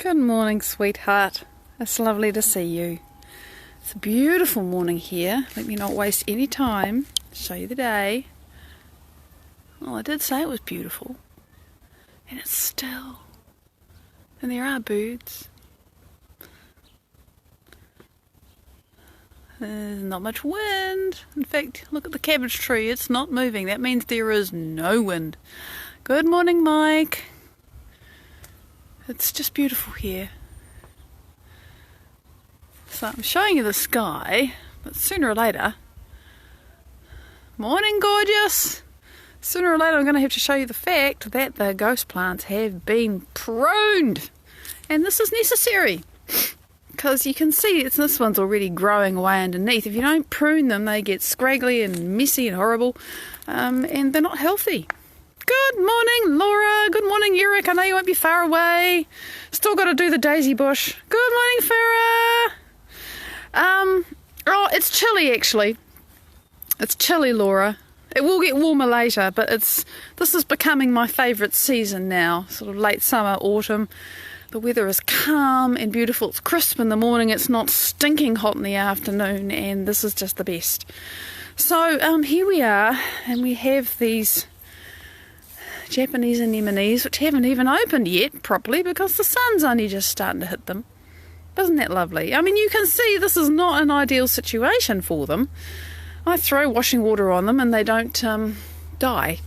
Good morning, sweetheart. It's lovely to see you. It's a beautiful morning here. Let me not waste any time. Show you the day. Well, I did say it was beautiful. And it's still. And there are birds. There's not much wind. In fact, look at the cabbage tree. It's not moving. That means there is no wind. Good morning, Mike. It's just beautiful here. So I'm showing you the sky, but sooner or later... Morning, gorgeous! Sooner or later I'm going to have to show you the fact that the ghost plants have been pruned. And this is necessary. Because you can see this one's already growing away underneath. If you don't prune them, they get scraggly and messy and horrible. And they're not healthy. Good morning, Laura. Good morning, Eric. I know you won't be far away. Still got to do the daisy bush. Good morning, Farah. Oh, it's chilly, actually. It's chilly, Laura. It will get warmer later, but this is becoming my favourite season now. Sort of late summer, autumn. The weather is calm and beautiful. It's crisp in the morning. It's not stinking hot in the afternoon, and this is just the best. So here we are, and we have these Japanese anemones, which haven't even opened yet properly because the sun's only just starting to hit them. Isn't that lovely? I mean, you can see this is not an ideal situation for them. I throw washing water on them and they don't die.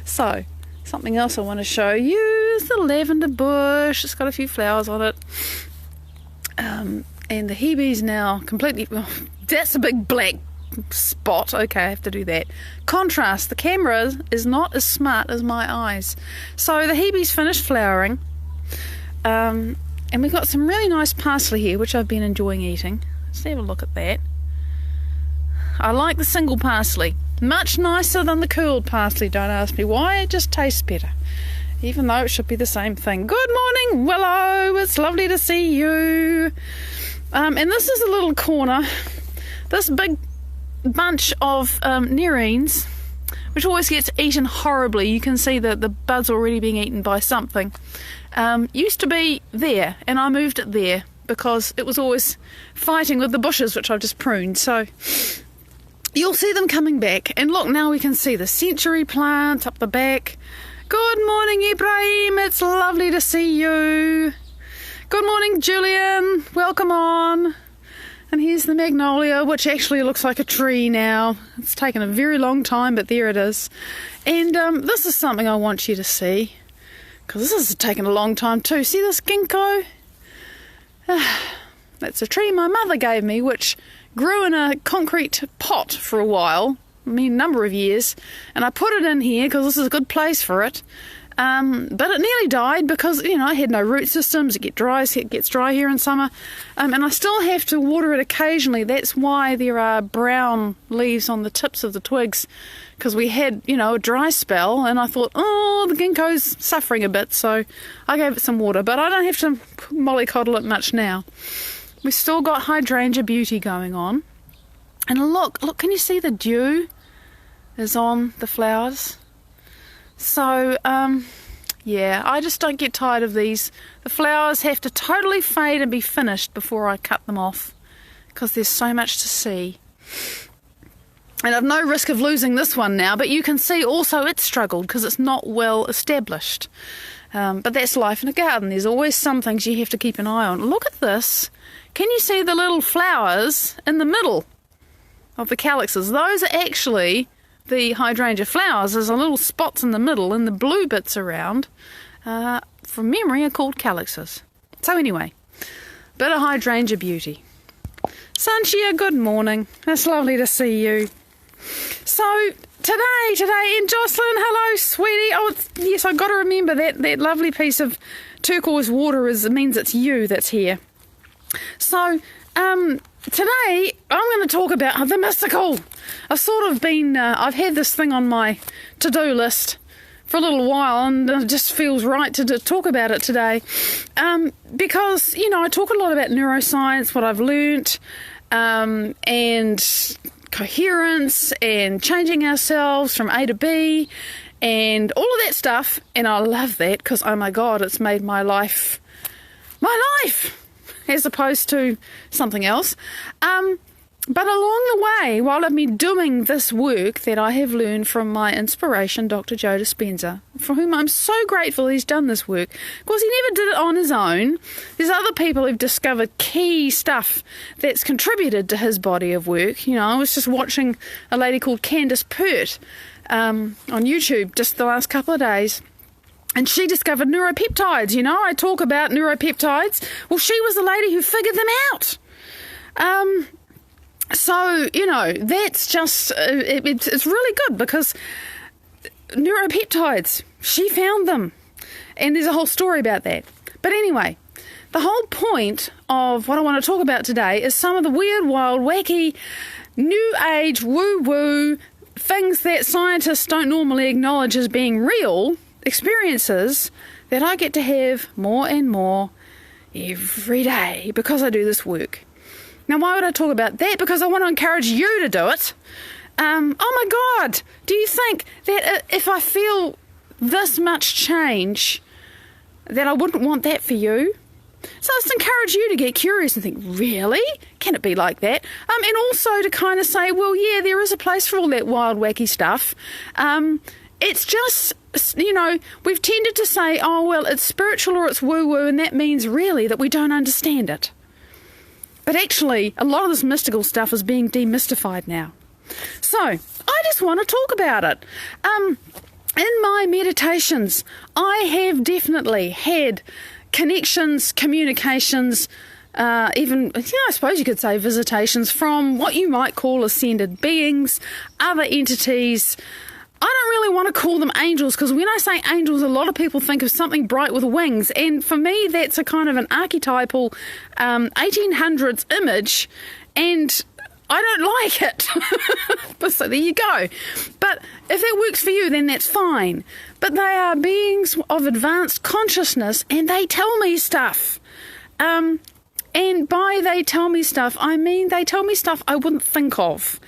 So, something else I want to show you is the lavender bush. It's got a few flowers on it. And the hebe's now completely... Oh, that's a big black spot. Okay, I have to do that. Contrast. The camera is not as smart as my eyes. So the hebe's finished flowering. And we've got some really nice parsley here, which I've been enjoying eating. Let's have a look at that. I like the single parsley. Much nicer than the curled parsley, don't ask me why. It just tastes better. Even though it should be the same thing. Good morning, Willow. It's lovely to see you. And this is a little corner. This big bunch of nerines, which always gets eaten horribly. You can see that the bud's already being eaten by something. Used to be there, and I moved it there because it was always fighting with the bushes, which I've just pruned. So you'll see them coming back. And look, now we can see the century plant up the back. Good morning, Ibrahim. It's lovely to see you. Good morning, Julian. Welcome on. And here's the magnolia, which actually looks like a tree now. It's taken a very long time, but there it is. And this is something I want you to see, because this has taken a long time too. See this ginkgo? That's a tree my mother gave me, which grew in a concrete pot for a while, a number of years. And I put it in here because this is a good place for it. But it nearly died because, I had no root systems. It gets dry here in summer. And I still have to water it occasionally. That's why there are brown leaves on the tips of the twigs, because we had, a dry spell, and I thought, the ginkgo's suffering a bit, so I gave it some water. But I don't have to mollycoddle it much now. We've still got hydrangea beauty going on. And look, can you see the dew is on the flowers? So, yeah, I just don't get tired of these. The flowers have to totally fade and be finished before I cut them off, because there's so much to see. And I've no risk of losing this one now, but you can see also it's struggled because it's not well established. But that's life in a garden. There's always some things you have to keep an eye on. Look at this. Can you see the little flowers in the middle of the calyxes? Those are actually the hydrangea flowers. There's a little spots in the middle, and the blue bits around, from memory, are called calyxes. So anyway, bit of hydrangea beauty. Sanchia, good morning. It's lovely to see you. So today, and Jocelyn, hello, sweetie. Oh, yes, I've got to remember that lovely piece of turquoise water means it's you that's here. So, today, I'm going to talk about the mystical. I've had this thing on my to-do list for a little while, and it just feels right to talk about it today. Because, I talk a lot about neuroscience, what I've learnt, and coherence, and changing ourselves from A to B, and all of that stuff. And I love that because, oh my God, it's made my life, as opposed to something else. But along the way, while I've been doing this work that I have learned from my inspiration, Dr. Joe Dispenza, for whom I'm so grateful he's done this work, because he never did it on his own. There's other people who've discovered key stuff that's contributed to his body of work. You know, I was just watching a lady called Candice Pert on YouTube just the last couple of days. And she discovered neuropeptides. You know, I talk about neuropeptides. Well, she was the lady who figured them out. So, you know, that's just, it's really good because neuropeptides, she found them. And there's a whole story about that. But anyway, the whole point of what I want to talk about today is some of the weird, wild, wacky, new age, woo-woo things that scientists don't normally acknowledge as being real experiences that I get to have more and more every day because I do this work. Now, why would I talk about that? Because I want to encourage you to do it. Oh my God, do you think that if I feel this much change, that I wouldn't want that for you? So let's encourage you to get curious and think, really? Can it be like that? And also to kind of say, well, yeah, there is a place for all that wild, wacky stuff. It's just, you know, we've tended to say, oh, well, it's spiritual or it's woo-woo, and that means really that we don't understand it. But actually, a lot of this mystical stuff is being demystified now. So, I just want to talk about it. In my meditations, I have definitely had connections, communications, even, you know, I suppose you could say visitations from what you might call ascended beings, other entities. I don't really want to call them angels because when I say angels, a lot of people think of something bright with wings. And for me, that's a kind of an archetypal 1800s image. And I don't like it. But so there you go. But if that works for you, then that's fine. But they are beings of advanced consciousness and they tell me stuff. And by they tell me stuff, I mean they tell me stuff I wouldn't think of.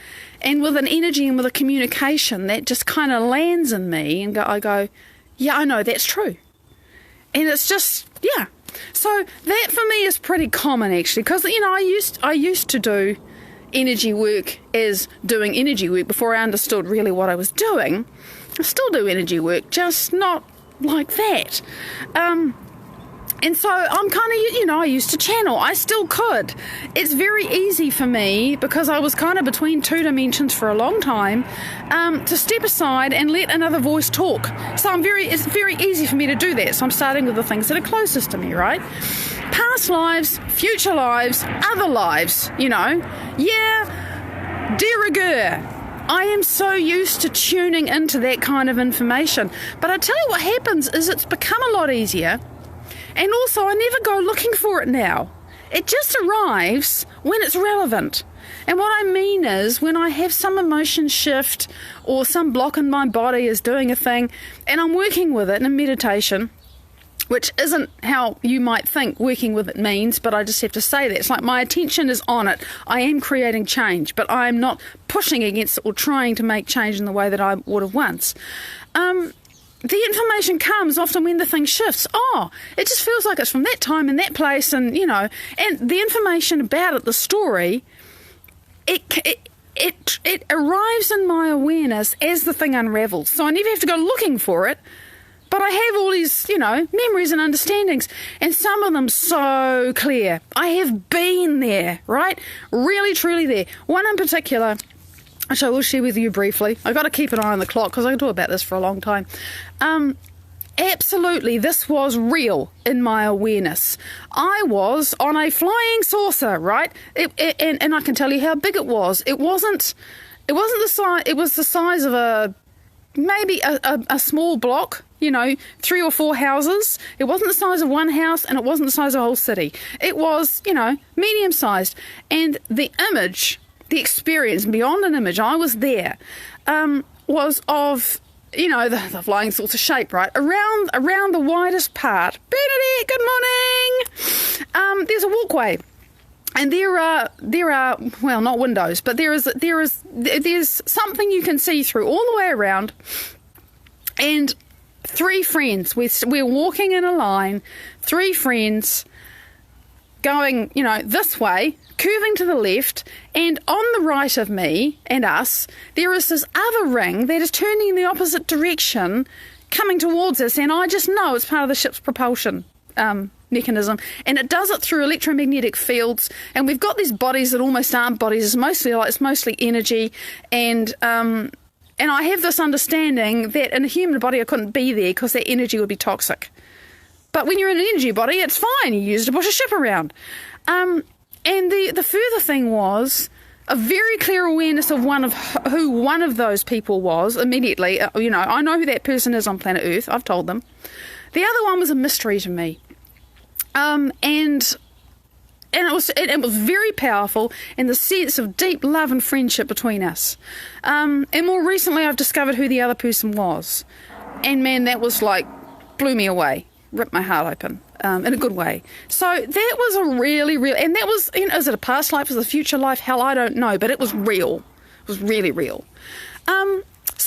And with an energy and with a communication that just kind of lands in me and I go, yeah, I know that's true. And it's just, yeah. So that for me is pretty common actually because, you know, I used to do energy work as doing energy work before I understood really what I was doing. I still do energy work, just not like that. And so I'm kind of, you know, I used to channel. I still could. It's very easy for me because I was kind of between two dimensions for a long time to step aside and let another voice talk. So it's very easy for me to do that. So I'm starting with the things that are closest to me, right? Past lives, future lives, other lives, you know. Yeah, de rigueur. I am so used to tuning into that kind of information. But I tell you what happens is it's become a lot easier. And also, I never go looking for it now. It just arrives when it's relevant. And what I mean is when I have some emotion shift or some block in my body is doing a thing and I'm working with it in a meditation, which isn't how you might think working with it means, but I just have to say that. It's like my attention is on it. I am creating change, but I'm not pushing against it or trying to make change in the way that I would have once. The information comes often when the thing shifts. Oh, it just feels like it's from that time and that place and, you know, and the information about it, the story, it arrives in my awareness as the thing unravels. So I never have to go looking for it, but I have all these, you know, memories and understandings and some of them so clear. I have been there, right? Really, truly there. One in particular, which I will share with you briefly. I've got to keep an eye on the clock because I can talk about this for a long time. Absolutely, this was real in my awareness. I was on a flying saucer, right? And I can tell you how big it was. It wasn't the size. It was the size of maybe a small block. You know, 3 or 4 houses. It wasn't the size of one house, and it wasn't the size of a whole city. It was, you know, medium-sized, and the image. The experience beyond an image, I was there, was of, you know, the flying saucer shape, right? Around the widest part. Bernadette, good morning. There's a walkway, and there are well, not windows, but there's something you can see through all the way around. And 3 friends, we're walking in a line, 3 friends going, this way, curving to the left, and on the right of me and us, there is this other ring that is turning in the opposite direction, coming towards us, and I just know it's part of the ship's propulsion mechanism, and it does it through electromagnetic fields, and we've got these bodies that almost aren't bodies. It's mostly energy, and I have this understanding that in a human body I couldn't be there because that energy would be toxic. But when you're in an energy body, it's fine. You use it to push a ship around. And the further thing was a very clear awareness of who one of those people was immediately. I know who that person is on planet Earth. I've told them. The other one was a mystery to me. And it was very powerful in the sense of deep love and friendship between us. And more recently, I've discovered who the other person was. And man, that was blew me away. Ripped my heart open in a good way. So that was a really real, and that was, is it a past life, is it a future life? Hell, I don't know, but it was real. It was really real. Some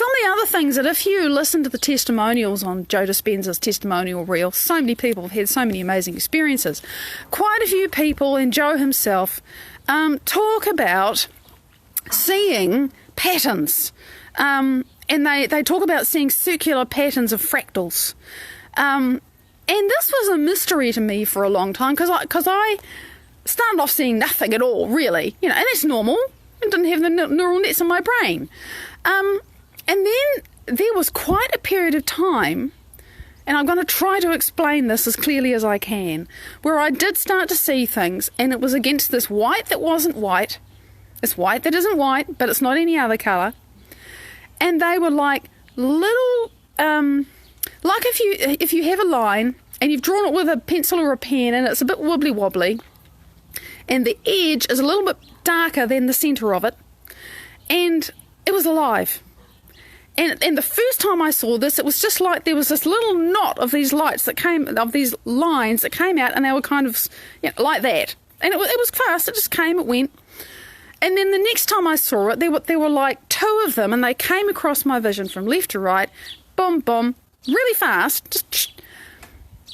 of the other things that if you listen to the testimonials on Joe Dispenza's testimonial reel, so many people have had so many amazing experiences. Quite a few people, and Joe himself, talk about seeing patterns. And they talk about seeing circular patterns of fractals. And this was a mystery to me for a long time because I started off seeing nothing at all, really. And that's normal. I didn't have the neural nets in my brain. And then there was quite a period of time, and I'm going to try to explain this as clearly as I can, where I did start to see things, and it was against this white that wasn't white. It's white that isn't white, but it's not any other colour. And they were like little... like if you have a line and you've drawn it with a pencil or a pen and it's a bit wobbly wobbly and the edge is a little bit darker than the centre of it, and it was alive. And the first time I saw this, it was just like there was this little knot of these lines that came out, and they were kind of like that. And it was fast. It just came, it went. And then the next time I saw it, there were like 2 of them, and they came across my vision from left to right, boom, boom, really fast, just.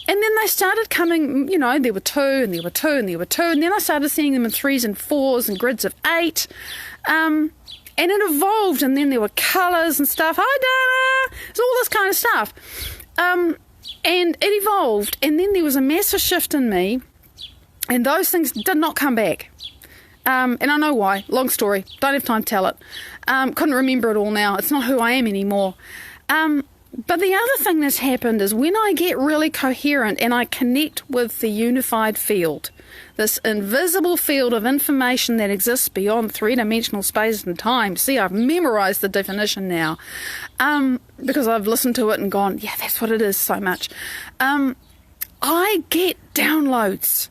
And then they started coming, there were 2, and there were 2, and there were 2, and then I started seeing them in 3s and 4s and grids of 8. And it evolved, and then there were colours and stuff. Hi, Dana! It's all this kind of stuff. And it evolved, and then there was a massive shift in me, and those things did not come back. And I know why. Long story. Don't have time to tell it. Couldn't remember it all now. It's not who I am anymore. But the other thing that's happened is when I get really coherent and I connect with the unified field, this invisible field of information that exists beyond 3-dimensional space and time. See, I've memorized the definition now because I've listened to it and gone, yeah, that's what it is so much. I get downloads.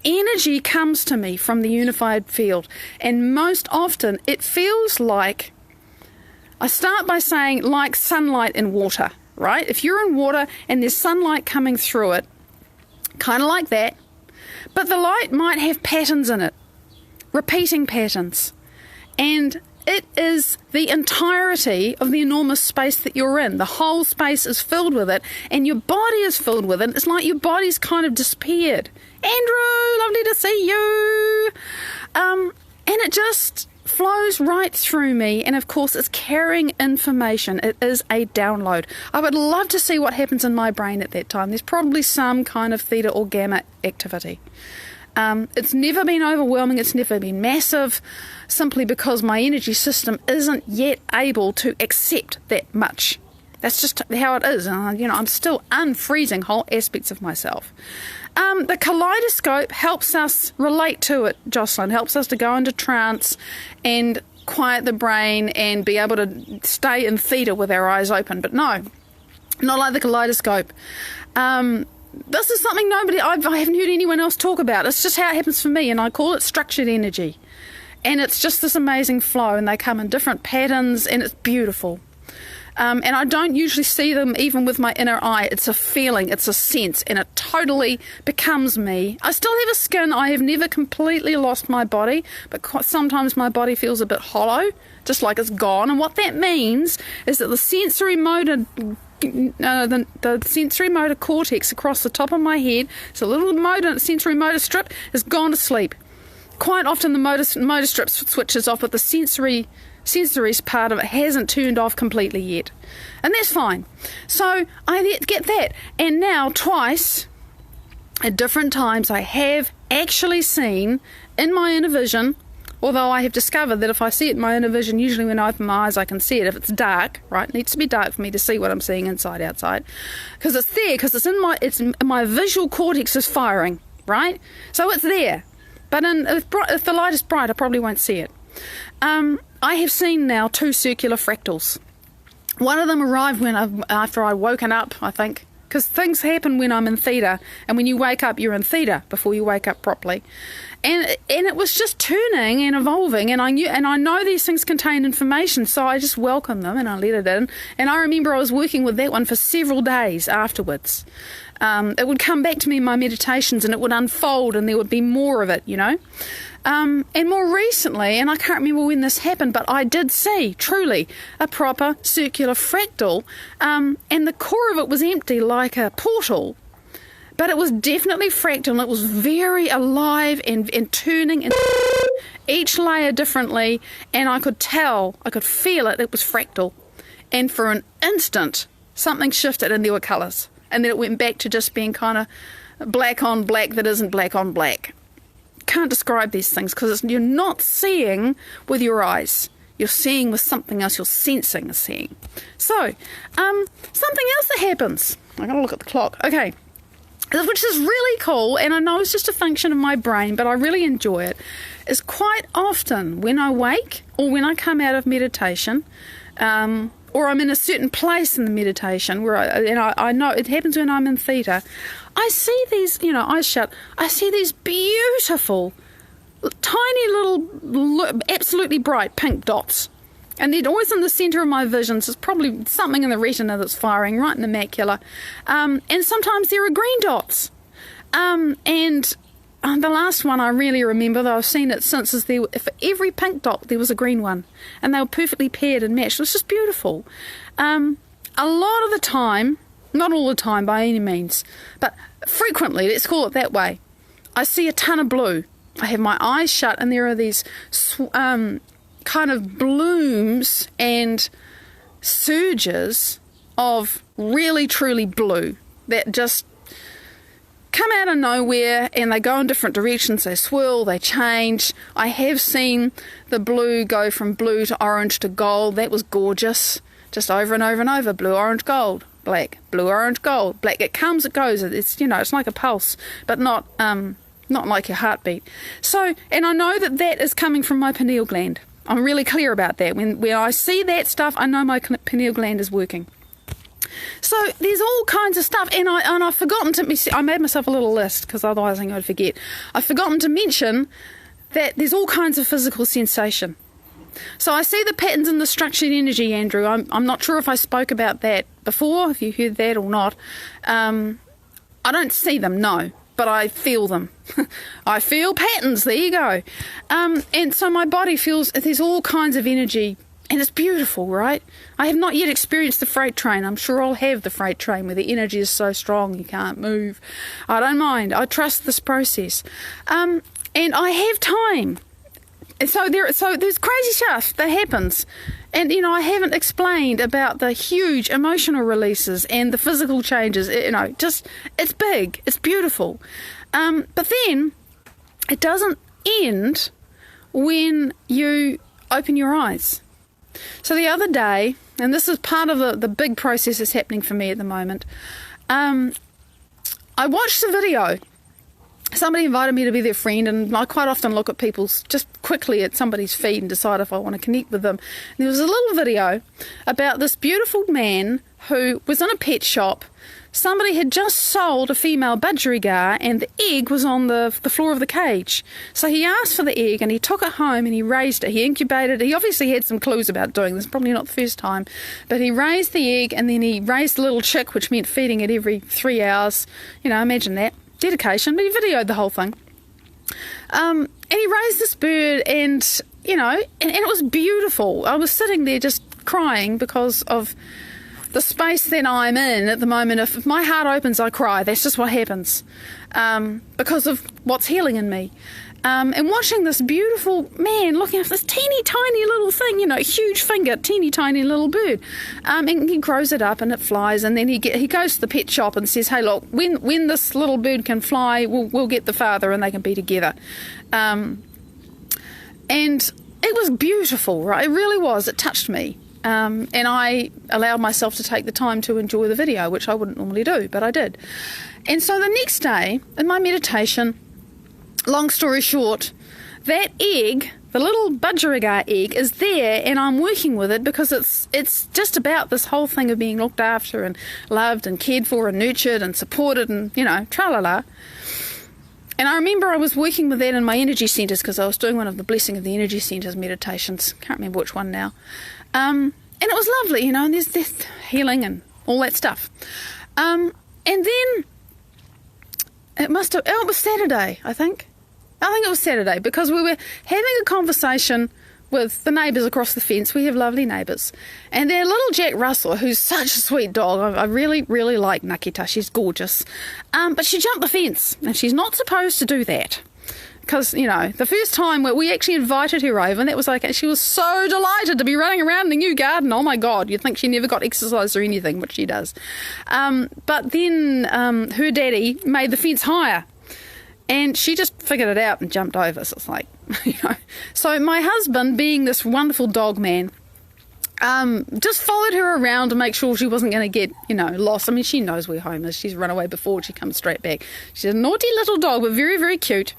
Energy comes to me from the unified field, and most often it feels like, I start by saying like sunlight in water, right? If you're in water and there's sunlight coming through it, kind of like that, but the light might have patterns in it, repeating patterns, and it is the entirety of the enormous space that you're in. The whole space is filled with it, and your body is filled with it. It's like your body's kind of disappeared. Andrew, lovely to see you. And it just flows right through me, and of course it's carrying information. It is a download. I would love to see what happens in my brain at that time. There's probably some kind of theta or gamma activity. It's never been overwhelming, it's never been massive, simply because my energy system isn't yet able to accept that much. That's just how it is. I'm still unfreezing whole aspects of myself. The kaleidoscope helps us relate to it, Jocelyn, helps us to go into trance and quiet the brain and be able to stay in theta with our eyes open. But no, not like the kaleidoscope. This is something I haven't heard anyone else talk about. It's just how it happens for me, and I call it structured energy. And it's just this amazing flow, and they come in different patterns, and it's beautiful. And I don't usually see them even with my inner eye. It's a feeling, it's a sense, and it totally becomes me. I still have a skin. I have never completely lost my body, but sometimes my body feels a bit hollow, just like it's gone. And what that means is that the sensory motor the sensory motor cortex across the top of my head, so a little sensory motor strip, has gone to sleep. Quite often the motor strip switches off, but the sensory part of it hasn't turned off completely yet. And that's fine. So I get that. And now twice, at different times, I have actually seen in my inner vision, although I have discovered that if I see it in my inner vision, usually when I open my eyes I can see it. If it's dark, right, it needs to be dark for me to see what I'm seeing inside, outside. Because it's there, because it's in my visual cortex is firing, right? So it's there. But if the light is bright, I probably won't see it. I have seen now 2 circular fractals. One of them arrived after I'd woken up, I think, because things happen when I'm in theta, and when you wake up, you're in theta before you wake up properly. And it was just turning and evolving, and I know these things contain information, so I just welcomed them and I let it in. And I remember I was working with that one for several days afterwards. It would come back to me in my meditations, and it would unfold, and there would be more of it, you know. And more recently, and I can't remember when this happened, but I did see, truly, a proper circular fractal, and the core of it was empty like a portal, but it was definitely fractal, and it was very alive and turning, and each layer differently, and I could feel it was fractal. And for an instant, something shifted and there were colours, and then it went back to just being kind of black on black that isn't black on black. Can't describe these things because you're not seeing with your eyes. You're seeing with something else. You're sensing a seeing. So, something else that happens. I'm going to look at the clock. Okay. Which is really cool, and I know it's just a function of my brain, but I really enjoy it, is quite often when I wake or when I come out of meditation, or I'm in a certain place in the meditation where I know it happens when I'm in theta, I see these, eyes shut, I see these beautiful, tiny little, absolutely bright pink dots. And they're always in the centre of my visions. There's probably something in the retina that's firing, right in the macula. And sometimes there are green dots. And the last one I really remember, though I've seen it since, is for every pink dot there was a green one. And they were perfectly paired and matched. It was just beautiful. A lot of the time, not all the time by any means, but frequently, let's call it that way, I see a ton of blue. I have my eyes shut and there are these kind of blooms and surges of really truly blue that just come out of nowhere, and they go in different directions. They swirl, they change. I have seen the blue go from blue to orange to gold. That was gorgeous, just over and over and over. Blue, orange, gold, black, blue, orange, gold, black. It comes, it goes. It's it's like a pulse, but not like your heartbeat. So, and I know that is coming from my pineal gland. I'm really clear about that. When I see that stuff, I know my pineal gland is working. So there's all kinds of stuff, and I've forgotten to. I made myself a little list because otherwise I think I'd forget. I've forgotten to mention that there's all kinds of physical sensation. So I see the patterns in the structured energy, Andrew. I'm not sure if I spoke about that before, if you heard that or not. I don't see them, no. But I feel them. I feel patterns. There you go. And so my body feels there's all kinds of energy, and it's beautiful, right? I have not yet experienced the freight train. I'm sure I'll have the freight train where the energy is so strong you can't move. I don't mind. I trust this process. And I have time. And so there's crazy stuff that happens. And, I haven't explained about the huge emotional releases and the physical changes. It's big. It's beautiful. But then it doesn't end when you open your eyes. So the other day, and this is part of the big process that's happening for me at the moment, I watched a video. Somebody invited me to be their friend, and I quite often look at just quickly at somebody's feed and decide if I want to connect with them. And there was a little video about this beautiful man who was in a pet shop. Somebody had just sold a female budgerigar, and the egg was on the floor of the cage. So he asked for the egg, and he took it home, and he raised it. He incubated it. He obviously had some clues about doing this, probably not the first time. But he raised the egg, and then he raised the little chick, which meant feeding it every 3 hours. Imagine that. Dedication, but he videoed the whole thing. And he raised this bird, and it was beautiful. I was sitting there just crying because of the space that I'm in at the moment, if my heart opens, I cry. That's just what happens, because of what's healing in me. And watching this beautiful man looking after this teeny tiny little thing, huge finger, teeny tiny little bird, and he grows it up and it flies, and then he goes to the pet shop and says, hey, look, when this little bird can fly, we'll get the father and they can be together. And it was beautiful, right? It really was. It touched me. And I allowed myself to take the time to enjoy the video, which I wouldn't normally do, but I did. And so the next day in my meditation, long story short, that egg, the little budgerigar egg, is there, and I'm working with it because it's just about this whole thing of being looked after and loved and cared for and nurtured and supported and, tra-la-la. And I remember I was working with that in my energy centres because I was doing one of the Blessing of the Energy Centres meditations. Can't remember which one now. And it was lovely, and there's this healing and all that stuff. And then it was Saturday, I think it was Saturday, because we were having a conversation with the neighbours across the fence. We have lovely neighbours. And their little Jack Russell, who's such a sweet dog. I really, really like Nakita. She's gorgeous. But she jumped the fence, and she's not supposed to do that. Because, the first time we actually invited her over, and that was okay. She was so delighted to be running around the new garden. Oh, my God. You'd think she never got exercise or anything, which she does. But then her daddy made the fence higher. And she just figured it out and jumped over. So it's like, So my husband, being this wonderful dog man, just followed her around to make sure she wasn't going to get, lost. I mean, she knows where home is. She's run away before. She comes straight back. She's a naughty little dog, but very, very cute.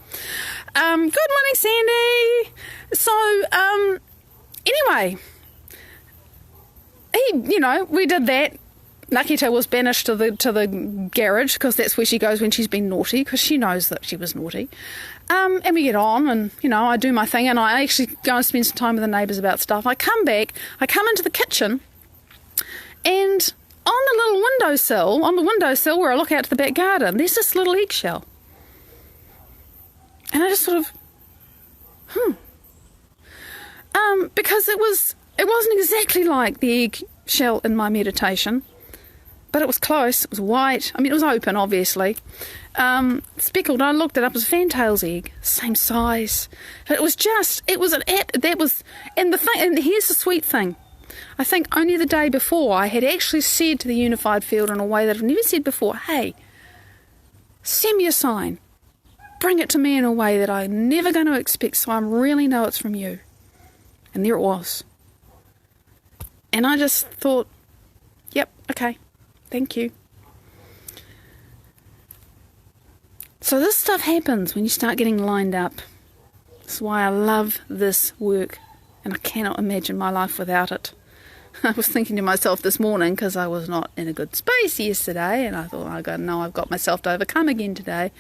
Good morning, Sandy. So, anyway, we did that. Nakita was banished to the garage because that's where she goes when she's been naughty, because she knows that she was naughty. And we get on, and I do my thing, and I actually go and spend some time with the neighbours about stuff. I come back, I come into the kitchen, and on the windowsill where I look out to the back garden, there's this little eggshell. And I just sort of, because it wasn't exactly like the eggshell in my meditation. But it was close. It was white. I mean, it was open, obviously. Speckled. I looked it up. It was a fantail's egg, same size. But it was and here's the sweet thing. I think only the day before I had actually said to the unified field in a way that I've never said before, hey, send me a sign. Bring it to me in a way that I'm never going to expect, so I really know it's from you. And there it was. And I just thought, yep, okay. Thank you. So this stuff happens when you start getting lined up. That's why I love this work, and I cannot imagine my life without it. I was thinking to myself this morning, because I was not in a good space yesterday, and I thought, I've got myself to overcome again today.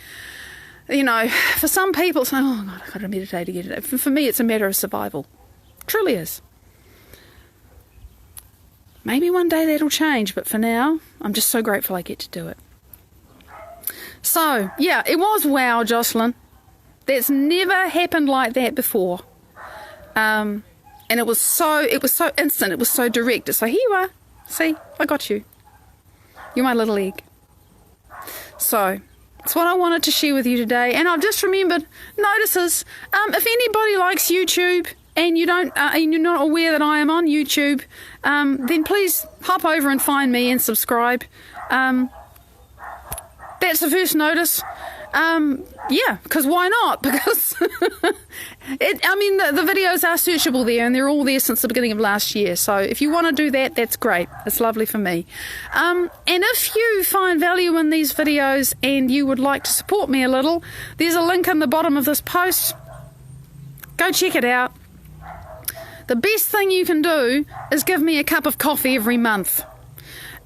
For some people, it's like, oh God, I've got to meditate again today. For me, it's a matter of survival. It truly is. Maybe one day that'll change, but for now, I'm just so grateful I get to do it. So, yeah, it was wow, Jocelyn. That's never happened like that before. And it was so instant, it was so direct. It's like, here you are. See, I got you. You're my little egg. So, it's what I wanted to share with you today. And I've just remembered notices. If anybody likes YouTube, and you're not aware that I am on YouTube, then please hop over and find me and subscribe. That's the first notice. Because why not? Because the videos are searchable there, and they're all there since the beginning of last year. So if you want to do that, that's great. It's lovely for me. And if you find value in these videos and you would like to support me a little, there's a link in the bottom of this post. Go check it out. The best thing you can do is give me a cup of coffee every month.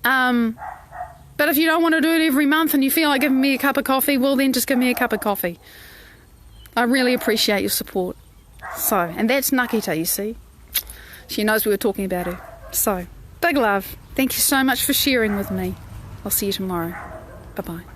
But if you don't want to do it every month and you feel like giving me a cup of coffee, well then just give me a cup of coffee. I really appreciate your support. So, and that's Nakita, you see. She knows we were talking about her. So, big love. Thank you so much for sharing with me. I'll see you tomorrow. Bye-bye.